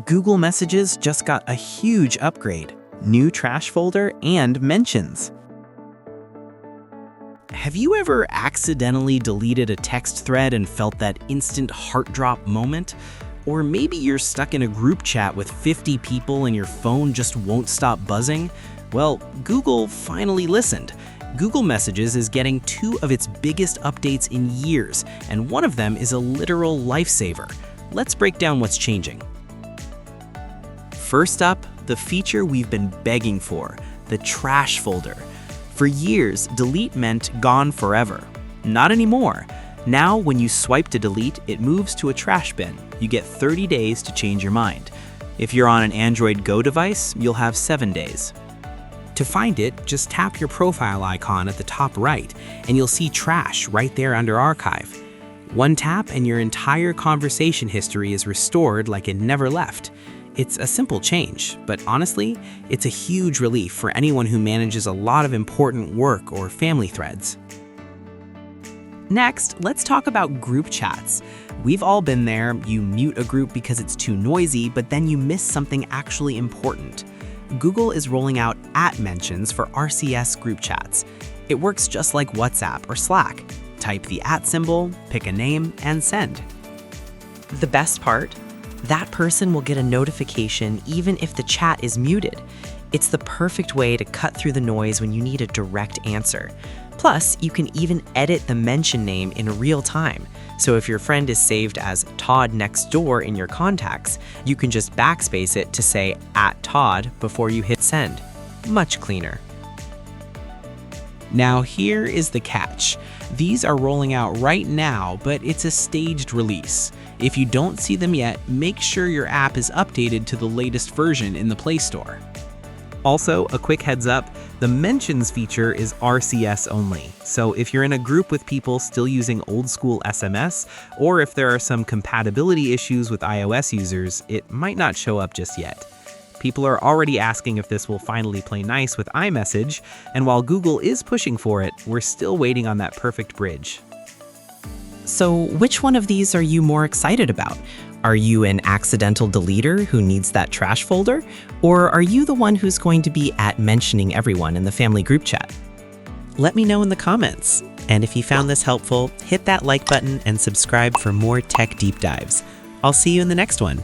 Google Messages just got a huge upgrade, new trash folder and mentions. Have you ever accidentally deleted a text thread and felt that instant heart drop moment? Or maybe you're stuck in a group chat with 50 people and your phone just won't stop buzzing? Well, Google finally listened. Google Messages is getting 2 of its biggest updates in years, and one of them is a literal lifesaver. Let's break down what's changing. First up, the feature we've been begging for, the trash folder. For years, delete meant gone forever. Not anymore. Now, when you swipe to delete, it moves to a trash bin. You get 30 days to change your mind. If you're on an Android Go device, you'll have 7 days. To find it, just tap your profile icon at the top right, and you'll see trash right there under archive. One tap and your entire conversation history is restored like it never left. It's a simple change, but honestly, it's a huge relief for anyone who manages a lot of important work or family threads. Next, let's talk about group chats. We've all been there. You mute a group because it's too noisy, but then you miss something actually important. Google is rolling out @mentions for RCS group chats. It works just like WhatsApp or Slack. Type the symbol, pick a name, and send. The best part? That person will get a notification even if the chat is muted. It's the perfect way to cut through the noise when you need a direct answer. Plus, you can even edit the mention name in real time. So if your friend is saved as Todd next door in your contacts, you can just backspace it to say @Todd before you hit send. Much cleaner. Now here is the catch. These are rolling out right now, but it's a staged release. If you don't see them yet, make sure your app is updated to the latest version in the Play Store. Also, a quick heads up, the mentions feature is RCS only. So if you're in a group with people still using old school SMS, or if there are some compatibility issues with iOS users, it might not show up just yet. People are already asking if this will finally play nice with iMessage, and while Google is pushing for it, we're still waiting on that perfect bridge. So which one of these are you more excited about? Are you an accidental deleter who needs that trash folder? Or are you the one who's going to be mentioning everyone in the family group chat? Let me know in the comments. And if you found this helpful, hit that like button and subscribe for more tech deep dives. I'll see you in the next one.